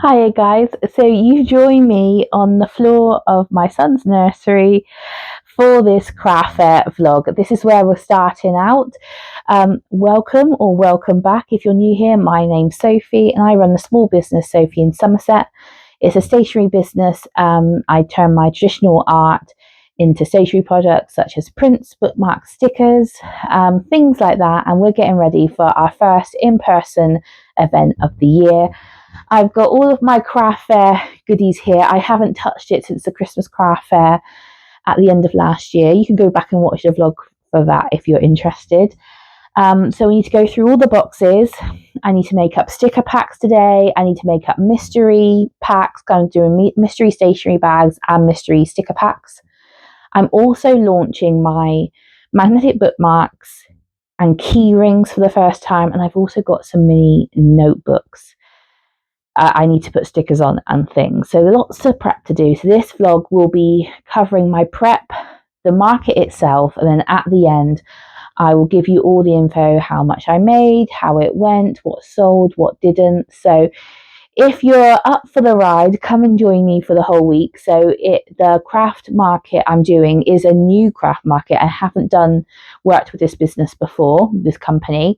Hiya guys, so you join me on the floor of my son's nursery for this craft fair vlog. This is where we're starting out. Welcome or welcome back if you're new here. My name's Sophie and I run the small business Sophie in Somerset. It's a stationery business. I turn my traditional art into stationery products such as prints, bookmarks, stickers, things like that, and we're getting ready for our first in-person event of the year. I've got all of my craft fair goodies here. I haven't touched it since the Christmas craft fair at the end of last year. You can go back and watch the vlog for that if you're interested. So we need to go through all the boxes. I need to make up sticker packs today. I need to make up mystery packs, going doing mystery stationery bags and mystery sticker packs. I'm also launching my magnetic bookmarks and key rings for the first time, and I've also got some mini notebooks. I need to put stickers on and things. So lots of prep to do. So this vlog will be covering my prep, the market itself, and then at the end, I will give you all the info, how much I made, how it went, what sold, what didn't. So if you're up for the ride, come and join me for the whole week. So the craft market I'm doing is a new craft market. I haven't worked with this business before, this company.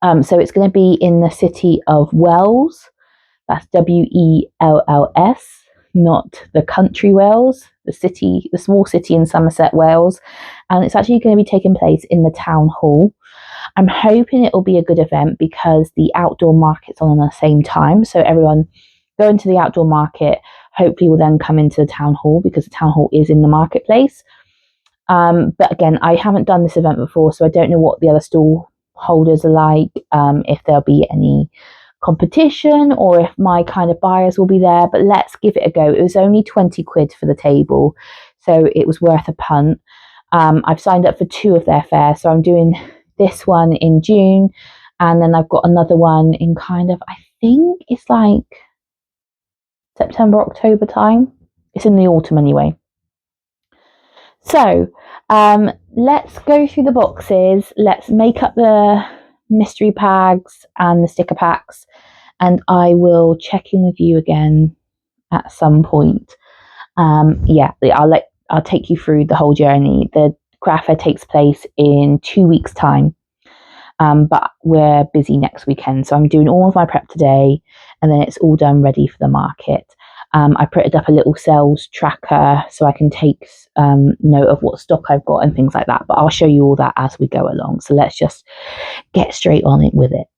So it's going to be in the city of Wells. That's Wells, not the country Wales, the small city in Somerset, Wales. And it's actually going to be taking place in the town hall. I'm hoping it will be a good event because the outdoor market's on the same time. So everyone going to the outdoor market hopefully will then come into the town hall because the town hall is in the marketplace. But again, I haven't done this event before, so I don't know what the other stall holders are like, if there'll be any competition or if my kind of buyers will be there, but let's give it a go. It was only 20 quid for the table, so it was worth a punt. I've signed up for 2 of their fairs, so I'm doing this one in June and then I've got another one in I think it's like September, October time. It's in the autumn anyway. So let's go through the boxes. Let's make up the mystery packs and the sticker packs, and I will check in with you again at some point. I'll take you through the whole journey. The craft fair takes place in 2 weeks' time, but we're busy next weekend, so I'm doing all of my prep today, and then it's all done ready for the market. I printed up a little sales tracker so I can take note of what stock I've got and things like that, but I'll show you all that as we go along. So let's just get straight on it with it.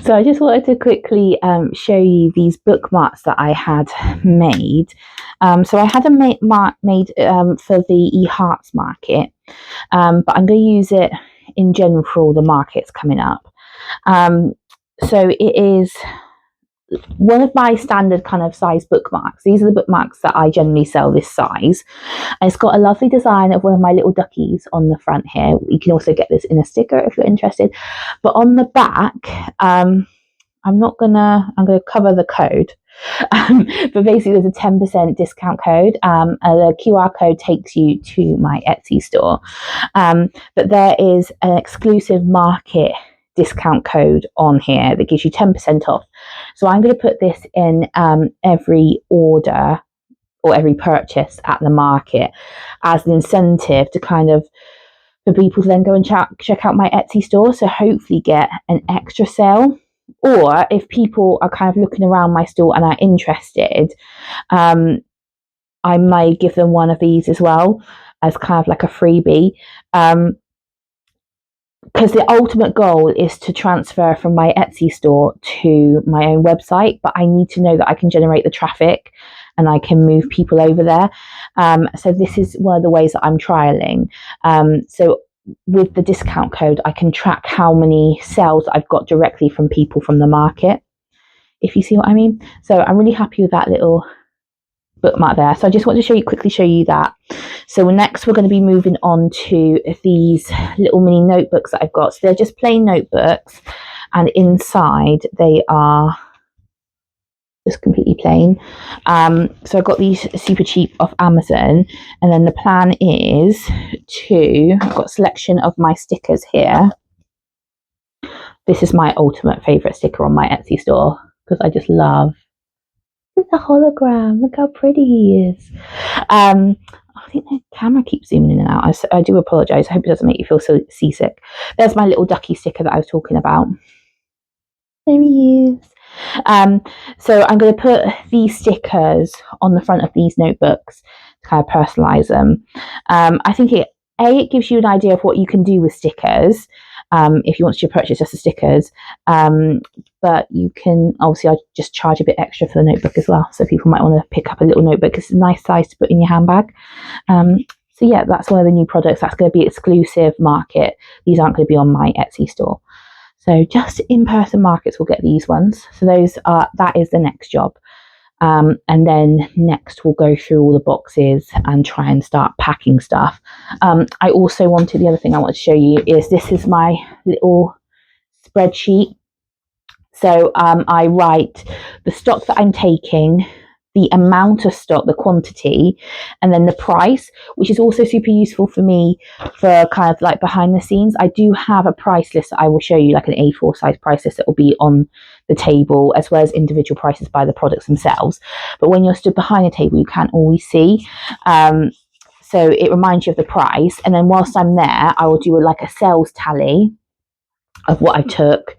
So I just wanted to quickly show you these bookmarks that I had made. So I had them made for the eHearts market, but I'm going to use it in general for all the markets coming up. So it is one of my standard kind of size bookmarks. These are the bookmarks that I generally sell this size. And it's got a lovely design of one of my little duckies on the front here. You can also get this in a sticker if you're interested. But on the back, I'm gonna cover the code. But basically there's a 10% discount code. The QR code takes you to my Etsy store. But there is an exclusive market discount code on here that gives you 10% off. So I'm going to put this in every order or every purchase at the market as an incentive to kind of for people to then go and check out my Etsy store. So hopefully get an extra sale. Or if people are kind of looking around my store and are interested, I might give them one of these as well as kind of like a freebie. Because the ultimate goal is to transfer from my Etsy store to my own website, but I need to know that I can generate the traffic and I can move people over there. So this is one of the ways that I'm trialing. So with the discount code, I can track how many sales I've got directly from people from the market, if you see what I mean. So I'm really happy with that little bookmark there. So I just want to quickly show you that. So next we're going to be moving on to these little mini notebooks that I've got. So they're just plain notebooks, and inside they are just completely plain. So I got these super cheap off Amazon, and then the plan is I've got a selection of my stickers here. This is my ultimate favorite sticker on my Etsy store because I just love the hologram. Look how pretty he is. I think the camera keeps zooming in and out. I do apologise. I hope it doesn't make you feel so seasick. There's my little ducky sticker that I was talking about. There he is. So I'm going to put these stickers on the front of these notebooks to kind of personalise them. I think it gives you an idea of what you can do with stickers if you want to purchase just the stickers. But you can, obviously, I just charge a bit extra for the notebook as well. So people might want to pick up a little notebook. It's a nice size to put in your handbag. So yeah, that's one of the new products. That's going to be exclusive market. These aren't going to be on my Etsy store. So just in-person markets will get these ones. So that is the next job. And then next we'll go through all the boxes and try and start packing stuff. I also wanted, the other thing I want to show you is this is my little spreadsheet. So I write the stock that I'm taking, the amount of stock, the quantity, and then the price, which is also super useful for me for kind of like behind the scenes. I do have a price list that I will show you, like an A4 size price list that will be on the table, as well as individual prices by the products themselves. But when you're stood behind the table, you can't always see. So it reminds you of the price. And then whilst I'm there, I will do like a sales tally of what I took.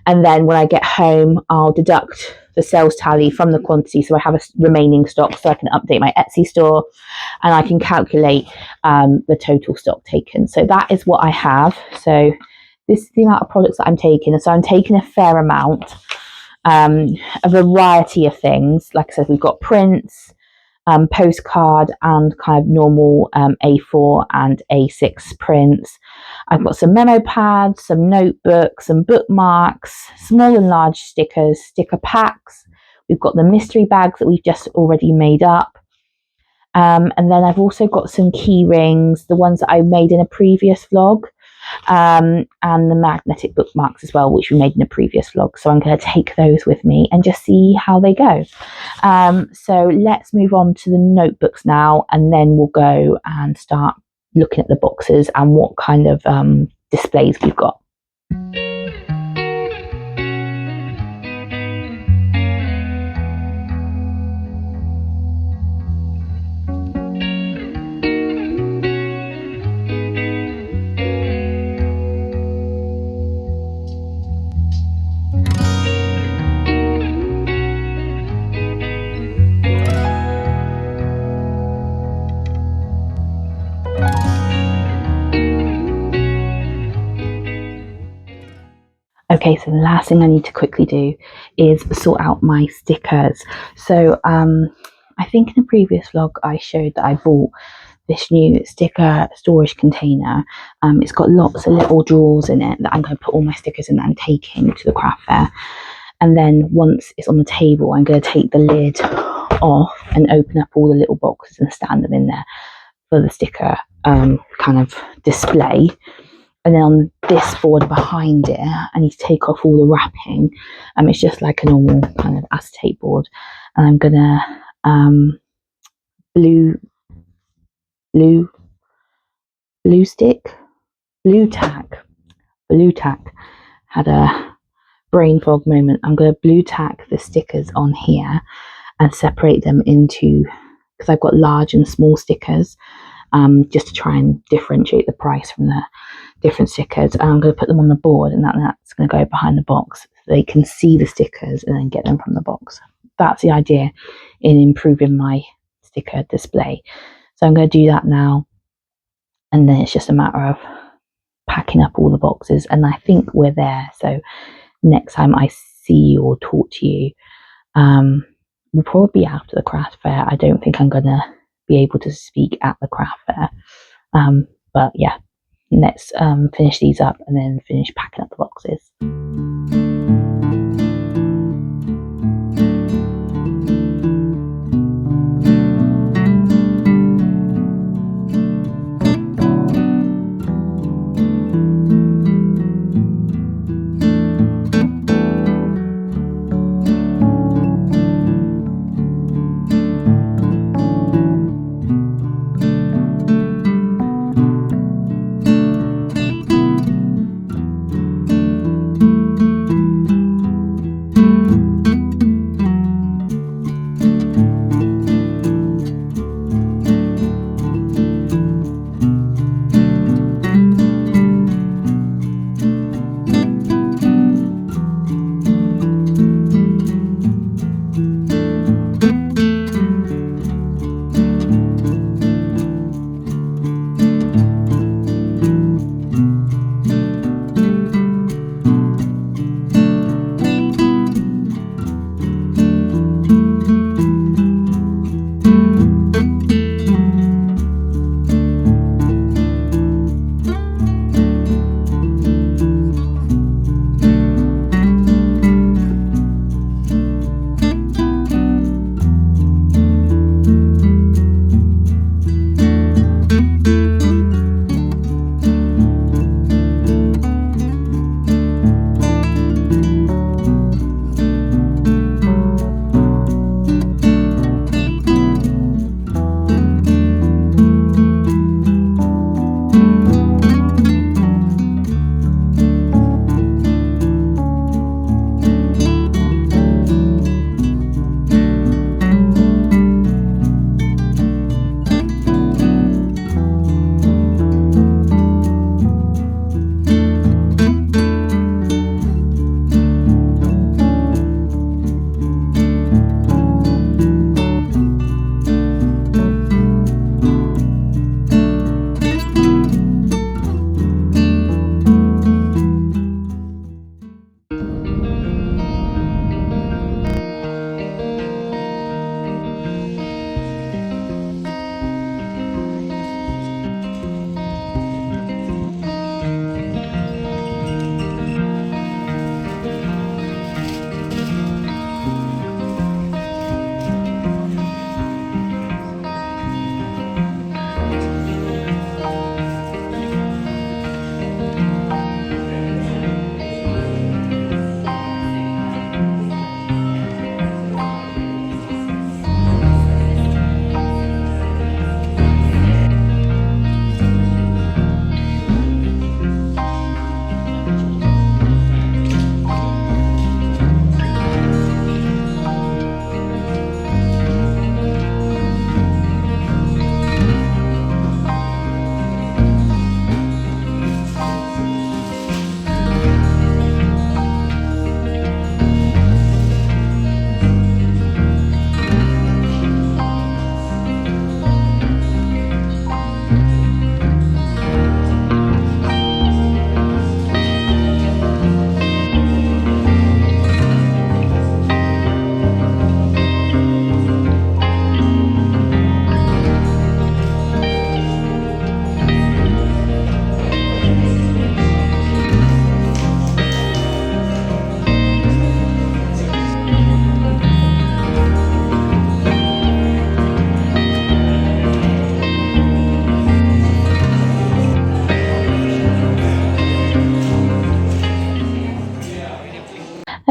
And then when I get home, I'll deduct the sales tally from the quantity, so I have a remaining stock, so I can update my Etsy store and I can calculate the total stock taken. So that is what I have. So this is the amount of products that I'm taking. And so I'm taking a fair amount, a variety of things. Like I said, we've got prints, postcard, and kind of normal A4 and A6 prints. I've got some memo pads, some notebooks, some bookmarks, small and large stickers, sticker packs. We've got the mystery bags that we've just already made up. And then I've also got some key rings, the ones that I made in a previous vlog, and the magnetic bookmarks as well, which we made in a previous vlog. So I'm going to take those with me and just see how they go. So let's move on to the notebooks now, and then we'll go and start looking at the boxes and what kind of displays we've got. Okay, so the last thing I need to quickly do is sort out my stickers. So I think in a previous vlog I showed that I bought this new sticker storage container. It's got lots of little drawers in it that I'm going to put all my stickers in and taking to the craft fair. And then once it's on the table, I'm going to take the lid off and open up all the little boxes and stand them in there for the sticker kind of display. And then on this board behind it, I need to take off all the wrapping. It's just like a normal kind of acetate board. And I'm gonna blue tack. Had a brain fog moment. I'm gonna blue tack the stickers on here and separate them into, because I've got large and small stickers, just to try and differentiate the price from the different stickers. And I'm going to put them on the board, and that's going to go behind the box so they can see the stickers and then get them from the box. That's the idea in improving my sticker display. So I'm going to do that now, and then it's just a matter of packing up all the boxes, and I think we're there. So next time I see you or talk to you, we'll probably be after the craft fair. I don't think I'm going to be able to speak at the craft fair, but yeah, let's finish these up and then finish packing up the boxes.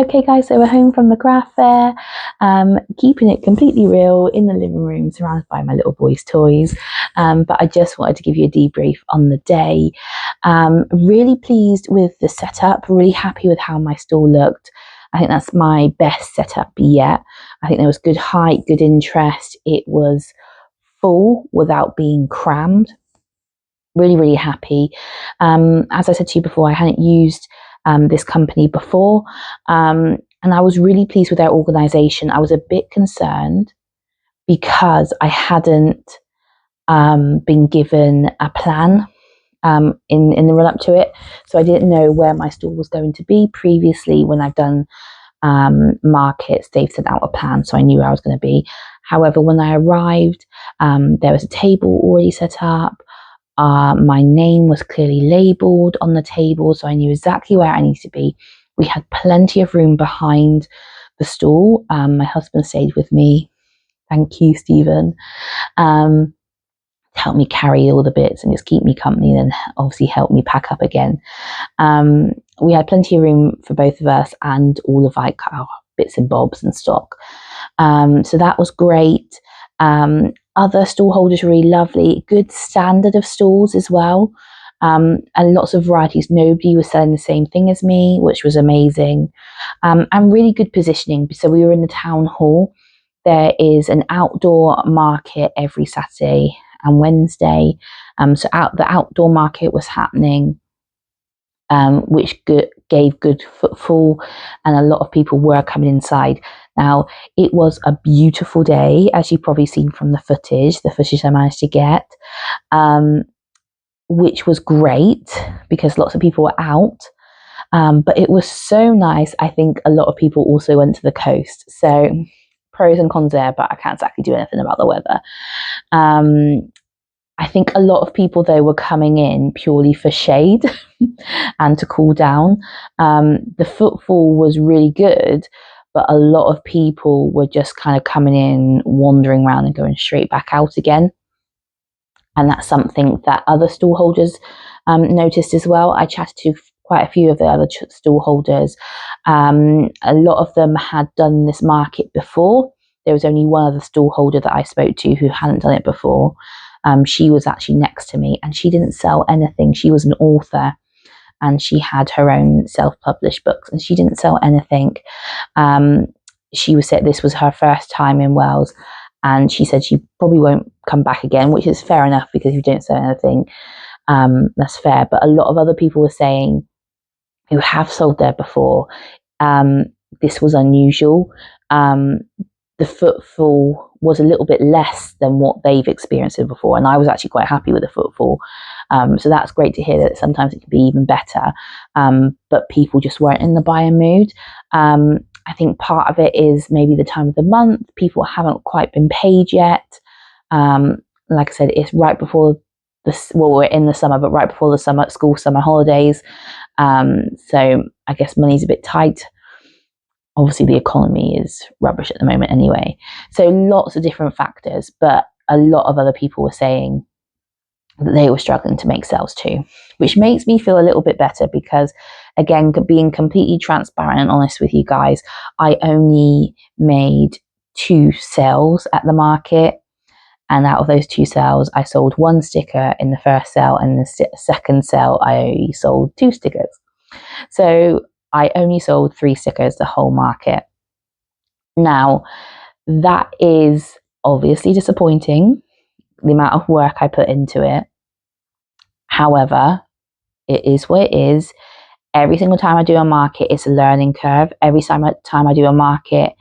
Okay guys, so we're home from the craft fair, keeping it completely real in the living room, surrounded by my little boy's toys. But I just wanted to give you a debrief on the day. Really pleased with the setup, really happy with how my stall looked. I think that's my best setup yet. I think there was good height, good interest. It was full without being crammed. Really happy. As I said to you before, I hadn't used this company before, and I was really pleased with their organisation. I was a bit concerned because I hadn't been given a plan in the run up to it, so I didn't know where my stall was going to be. Previously, when I've done markets, they've sent out a plan, so I knew where I was going to be. However, when I arrived, there was a table already set up. My name was clearly labelled on the table, so I knew exactly where I needed to be. We had plenty of room behind the stall. My husband stayed with me. Thank you, Stephen. To help me carry all the bits and just keep me company, and then obviously help me pack up again. We had plenty of room for both of us and all of like our bits and bobs and stock. So that was great. Other stall holders were really lovely, good standard of stalls as well, and lots of varieties. Nobody was selling the same thing as me, which was amazing, and really good positioning. So we were in the town hall. There is an outdoor market every Saturday and Wednesday. So the outdoor market was happening, which gave good footfall, and a lot of people were coming inside. Now, it was a beautiful day, as you've probably seen from the footage I managed to get, which was great because lots of people were out. But it was so nice. I think a lot of people also went to the coast. So pros and cons there, but I can't exactly do anything about the weather. I think a lot of people, though, were coming in purely for shade and to cool down. The footfall was really good, but a lot of people were just kind of coming in, wandering around and going straight back out again. And that's something that other stall holders noticed as well. I chatted to quite a few of the other stall holders. A lot of them had done this market before. There was only one other stall holder that I spoke to who hadn't done it before. She was actually next to me and she didn't sell anything. She was an author and she had her own self-published books and she didn't sell anything. She said this was her first time in Wales, and she said she probably won't come back again, which is fair enough because if you don't sell anything, that's fair. But a lot of other people were saying who have sold there before, this was unusual. The footfall was a little bit less than what they've experienced before, and I was actually quite happy with the footfall. So that's great to hear that sometimes it can be even better, but people just weren't in the buying mood. I think part of it is maybe the time of the month. People haven't quite been paid yet. Like I said, it's right before we're in the summer, but right before the summer holidays. So I guess money's a bit tight. Obviously, the economy is rubbish at the moment anyway. So lots of different factors, but a lot of other people were saying that they were struggling to make sales too, which makes me feel a little bit better because, again, being completely transparent and honest with you guys, I only made 2 sales at the market. And out of those 2 sales, I sold 1 sticker in the first sale, and the second sale, I sold 2 stickers. So I only sold 3 stickers the whole market. Now, that is obviously disappointing, the amount of work I put into it. However, it is what it is. Every single time I do a market, it's a learning curve. Every time I do a market,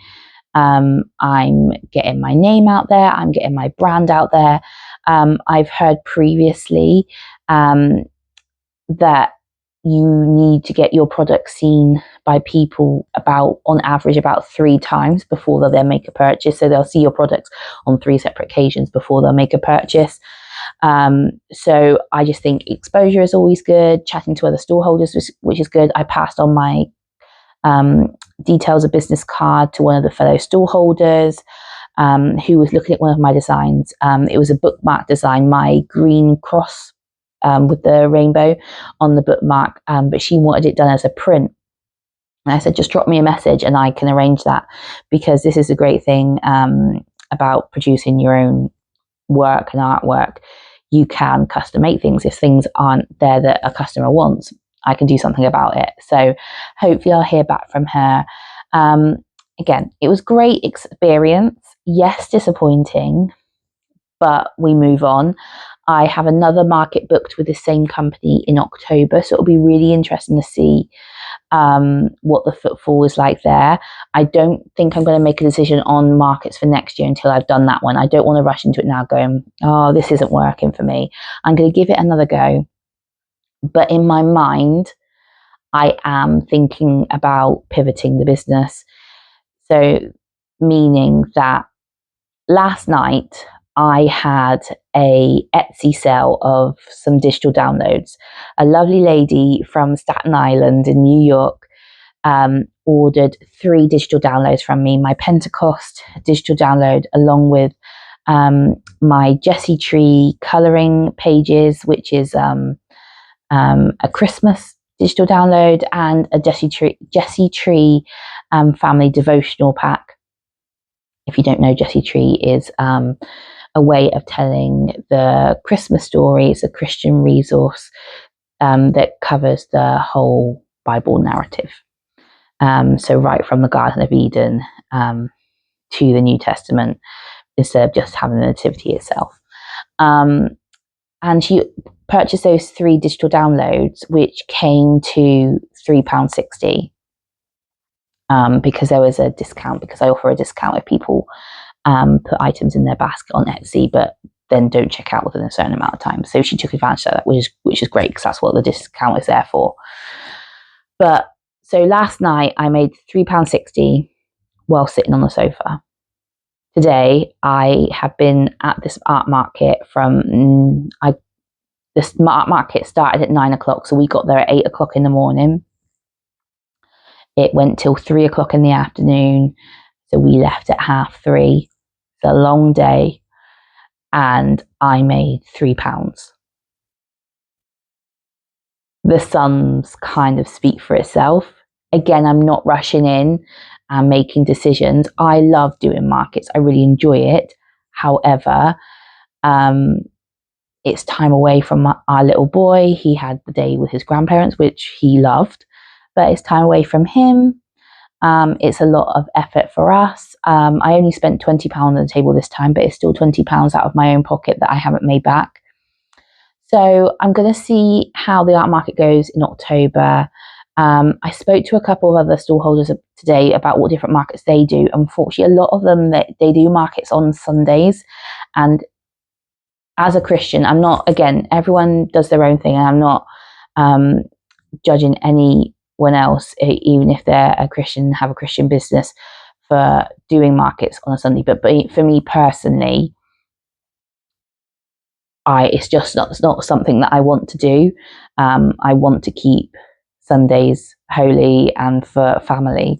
I'm getting my name out there. I'm getting my brand out there. I've heard previously that you need to get your product seen by people on average about 3 times before they'll then make a purchase. So they'll see your products on 3 separate occasions before they'll make a purchase. So I just think exposure is always good. Chatting to other stall holders, which is good. I passed on my details of business card to one of the fellow stall holders who was looking at one of my designs. It was a bookmark design, my green cross with the rainbow on the bookmark, but she wanted it done as a print. And I said, just drop me a message and I can arrange that, because this is a great thing about producing your own work and artwork. You can custom make things. If things aren't there that a customer wants, I can do something about it. So hopefully I'll hear back from her. Again, it was great experience. Yes, disappointing, but we move on. I have another market booked with the same company in October, so it'll be really interesting to see what the footfall is like there. I don't think I'm going to make a decision on markets for next year until I've done that one. I don't want to rush into it now going, oh, this isn't working for me. I'm going to give it another go. But in my mind, I am thinking about pivoting the business. So, meaning that last night I had a Etsy sale of some digital downloads. A lovely lady from Staten Island in New York ordered 3 digital downloads from me, my Pentecost digital download, along with my Jessie Tree colouring pages, which is a Christmas digital download, and a Jessie Tree family devotional pack. If you don't know, Jessie Tree is a way of telling the Christmas story. It's a Christian resource that covers the whole Bible narrative. So right from the Garden of Eden to the New Testament, instead of just having the Nativity itself. And she purchased those 3 digital downloads, which came to £3.60 because there was a discount, because I offer a discount if people put items in their basket on Etsy, but then don't check out within a certain amount of time. So she took advantage of that, which is great, because that's what the discount is there for. But so last night I made £3.60 while sitting on the sofa. Today I have been at this art market this art market started at 9 o'clock, so we got there at 8 o'clock in the morning. It went till 3 o'clock in the afternoon, so we left at 3:30. It's a long day, and I made £3. The sums kind of speak for itself. Again, I'm not rushing in and making decisions. I love doing markets. I really enjoy it. However, it's time away from our little boy. He had the day with his grandparents, which he loved, but it's time away from him. It's a lot of effort for us. I only spent £20 on the table this time, but it's still £20 out of my own pocket that I haven't made back. So I'm going to see how the art market goes in October. I spoke to a couple of other stallholders today about what different markets they do. Unfortunately, a lot of them, they do markets on Sundays. And as a Christian, I'm not, again, everyone does their own thing, and I'm not judging anyone else, even if they're a Christian, have a Christian business, for doing markets on a Sunday. But for me personally, it's just not something that I want to do. I want to keep Sundays holy and for family.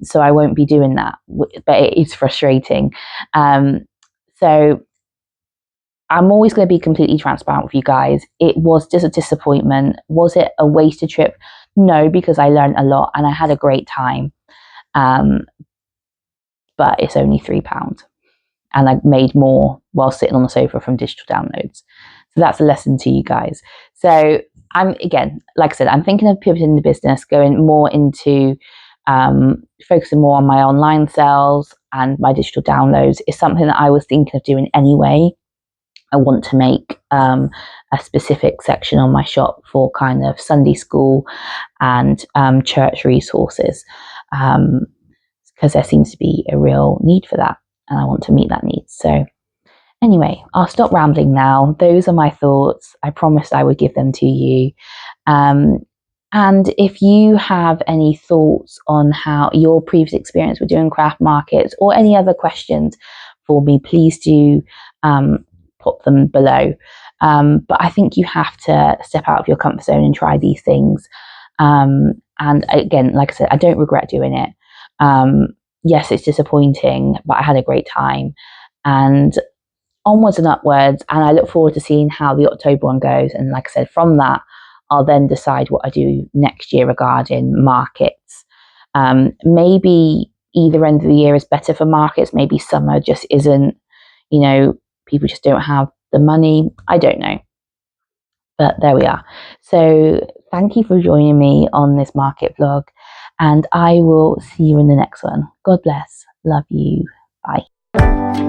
So I won't be doing that, but it is frustrating. So I'm always going to be completely transparent with you guys. It was just a disappointment. Was it a wasted trip? No, because I learned a lot and I had a great time. But it's only £3. And I made more while sitting on the sofa from digital downloads. So that's a lesson to you guys. So again, like I said, I'm thinking of pivoting the business, going more into focusing more on my online sales, and my digital downloads is something that I was thinking of doing anyway. I want to make a specific section on my shop for kind of Sunday school and church resources, because there seems to be a real need for that, and I want to meet that need. So anyway, I'll stop rambling now. Those are my thoughts. I promised I would give them to you. And if you have any thoughts on how your previous experience with doing craft markets, or any other questions for me, please do pop them below. But I think you have to step out of your comfort zone and try these things. And again, like I said, I don't regret doing it. Yes, it's disappointing, but I had a great time, and onwards and upwards. And I look forward to seeing how the October one goes. And like I said, from that, I'll then decide what I do next year regarding markets. Maybe either end of the year is better for markets. Maybe summer just isn't, people just don't have the money. I don't know. But there we are. So thank you for joining me on this market vlog, and I will see you in the next one. God bless. Love you. Bye.